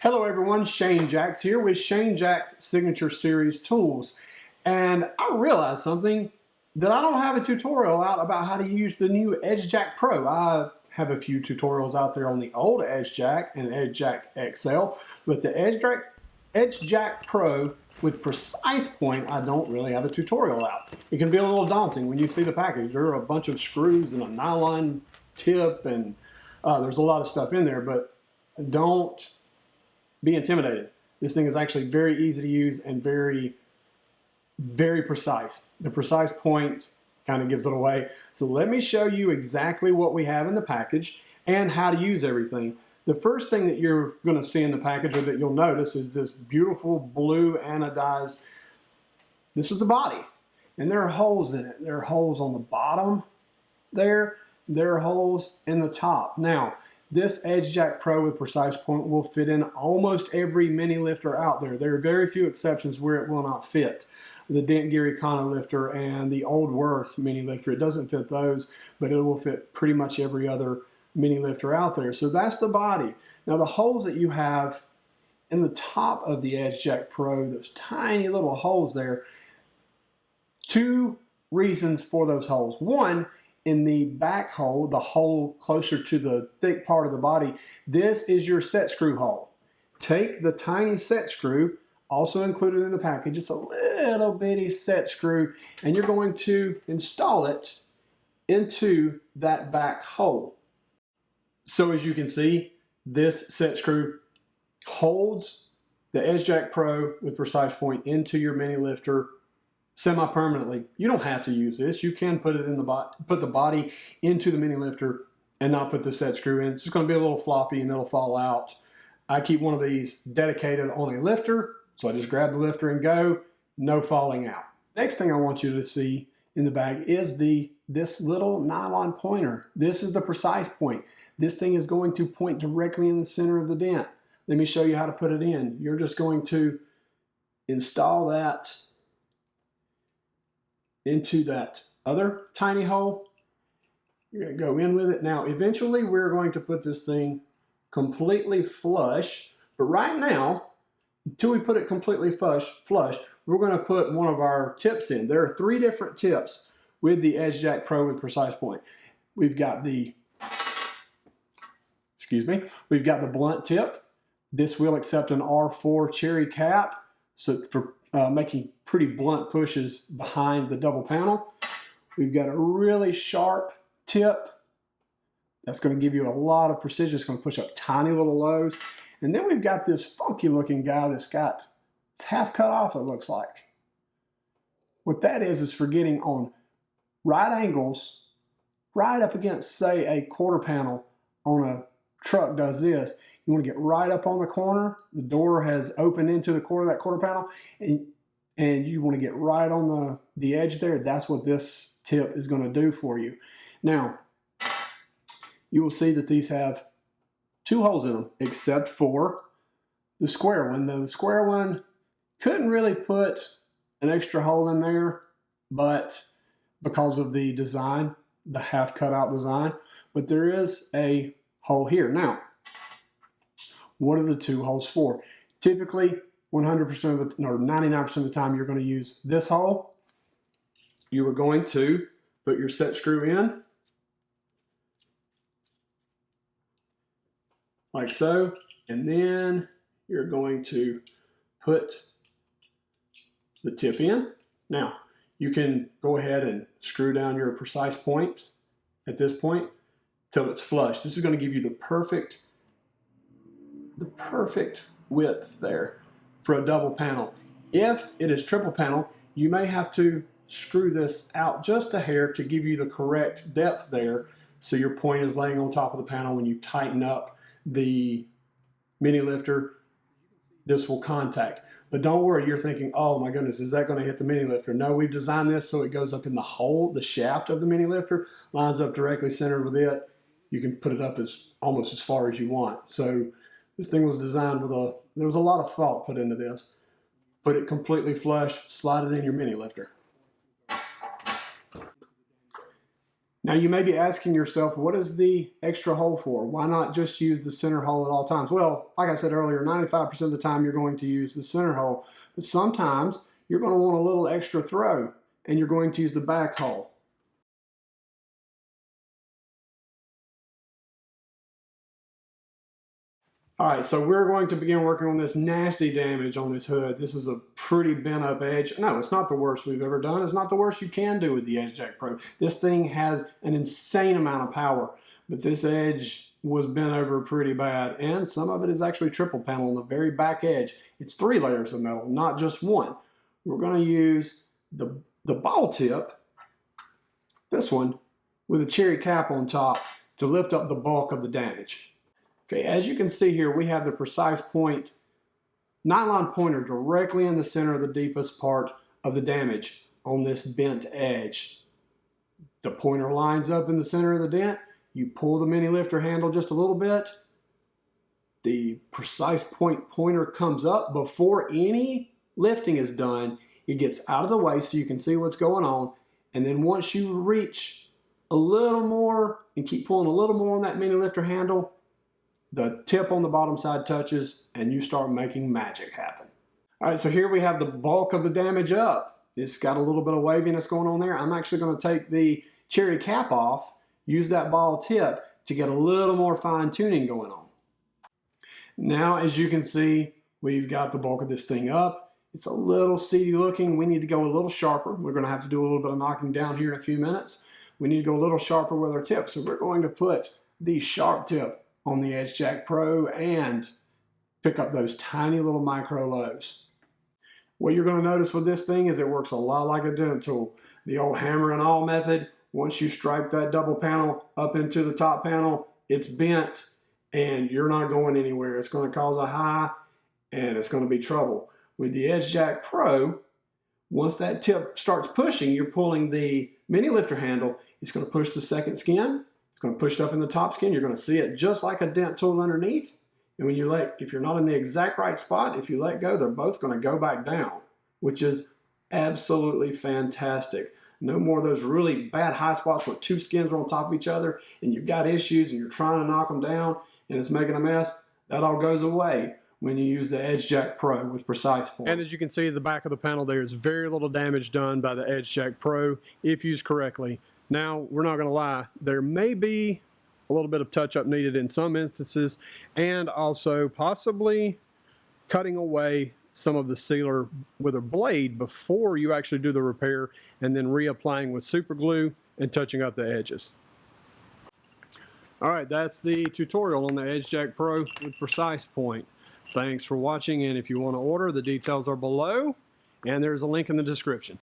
Hello everyone, Shane Jacks here with Shane Jacks Signature Series Tools. And I realized something, that I don't have a tutorial out about how to use the new Edge Jack Pro. I have a few tutorials out there on the old Edge Jack and Edge Jack XL, but the Edge Jack Pro with Precise Point, I don't really have a tutorial out. It can be a little daunting when you see the package. There are a bunch of screws and a nylon tip and there's a lot of stuff in there, but don't be intimidated. This thing is actually very easy to use and very precise. The Precise Point kind of gives it away. So let me show you exactly what we have in the package and how to use everything. The first thing that you're going to see in the package, or that you'll notice, is this beautiful blue anodized. This is the body, and there are holes in it. There are holes on the bottom there. There are holes in the top. Now, this Edge Jack Pro with Precise Point will fit in almost every mini lifter out there. There are very few exceptions where it will not fit. The Dent Gear Econo lifter and the Old Worth mini lifter, it doesn't fit those, but it will fit pretty much every other mini lifter out there. So that's the body. Now the holes that you have in the top of the Edge Jack Pro, those tiny little holes there, two reasons for those holes. One, in the back hole, the hole closer to the thick part of the body, this is your set screw hole. Take the tiny set screw, also included in the package, it's a little bitty set screw, and you're going to install it into that back hole. So as you can see, this set screw holds the Edge Jack Pro with Precise Point into your mini lifter semi-permanently. You don't have to use this. You can put it in put the body into the mini lifter and not put the set screw in. It's just going to be a little floppy and it'll fall out. I keep one of these dedicated on a lifter, so I just grab the lifter and go, no falling out. Next thing I want you to see in the bag is this little nylon pointer. This is the Precise Point. This thing is going to point directly in the center of the dent. Let me show you how to put it in. You're just going to install that into that other tiny hole. You're going to go in with it. Now, eventually we're going to put this thing completely flush, but right now, until we put it completely flush, we're going to put one of our tips in. There are three different tips with the Edge Jack Pro with Precise Point. We've got the, we've got the blunt tip. This will accept an R4 cherry cap, so for making pretty blunt pushes behind the double panel. We've got a really sharp tip. That's going to give you a lot of precision. It's going to push up tiny little lows. And then we've got this funky looking guy that's got, it's half cut off, it looks like. What that is for getting on right angles, right up against, say, a quarter panel on a truck does this. You want to get right up on the corner. The door has opened into the corner of that quarter panel, and you want to get right on the edge there. That's what this tip is going to do for you. Now, you will see that these have two holes in them, except for the square one. The square one couldn't really put an extra hole in there, but because of the design, the half cut out design, but there is a hole here. Now, what are the two holes for? Typically, 100% of the, or 99% of the time, you're going to use this hole. You are going to put your set screw in, like so, and then you're going to put the tip in. Now, you can go ahead and screw down your Precise Point at this point till it's flush. This is going to give you the perfect width there for a double panel. If it is triple panel, you may have to screw this out just a hair to give you the correct depth there, so your point is laying on top of the panel. When you tighten up the mini lifter, this will contact. But don't worry, you're thinking, oh my goodness, is that going to hit the mini lifter? No, we've designed this so it goes up in the hole, the shaft of the mini lifter, lines up directly centered with it. You can put it up almost as far as you want. So this thing was designed with there was a lot of thought put into this. Put it completely flush, slide it in your mini lifter. Now you may be asking yourself, what is the extra hole for? Why not just use the center hole at all times? Well, like I said earlier, 95% of the time you're going to use the center hole, but sometimes you're going to want a little extra throw and you're going to use the back hole. All right, so we're going to begin working on this nasty damage on this hood. This is a pretty bent up edge. No, it's not the worst we've ever done. It's not the worst you can do with the Edge Jack Pro. This thing has an insane amount of power, but this edge was bent over pretty bad, and some of it is actually triple panel on the very back edge. It's 3 layers of metal, not just one. We're going to use the ball tip, this one, with a cherry cap on top to lift up the bulk of the damage. Okay, as you can see here, we have the precise point nylon pointer directly in the center of the deepest part of the damage on this bent edge. The pointer lines up in the center of the dent. You pull the mini lifter handle just a little bit. The precise point pointer comes up before any lifting is done. It gets out of the way so you can see what's going on. And then once you reach a little more and keep pulling a little more on that mini lifter handle, the tip on the bottom side touches and you start making magic happen. All right, so here we have the bulk of the damage up. It's got a little bit of waviness going on there. I'm actually going to take the cherry cap off, use that ball tip to get a little more fine tuning going on. Now, as you can see, we've got the bulk of this thing up. It's a little seedy looking. We need to go a little sharper. We're going to have to do a little bit of knocking down here in a few minutes. We need to go a little sharper with our tip. So we're going to put the sharp tip on the Edge Jack Pro and pick up those tiny little micro lows. What you're going to notice with this thing is it works a lot like a dent tool. The old hammer and awl method, once you strike that double panel up into the top panel, it's bent and you're not going anywhere. It's going to cause a high and it's going to be trouble. With the Edge Jack Pro, once that tip starts pushing, you're pulling the mini lifter handle, it's going to push the second skin. It's going to push it up in the top skin. You're going to see it just like a dent tool underneath. And when you if you're not in the exact right spot, if you let go, they're both going to go back down, which is absolutely fantastic. No more of those really bad high spots where 2 skins are on top of each other and you've got issues and you're trying to knock them down and it's making a mess. That all goes away when you use the Edge Jack Pro with precise point. And as you can see, the back of the panel there is very little damage done by the Edge Jack Pro if used correctly. Now, we're not going to lie, there may be a little bit of touch-up needed in some instances, and also possibly cutting away some of the sealer with a blade before you actually do the repair, and then reapplying with super glue and touching up the edges. All right, that's the tutorial on the Edge Jack Pro with precise point. Thanks for watching, and if you want to order, the details are below, and there's a link in the description.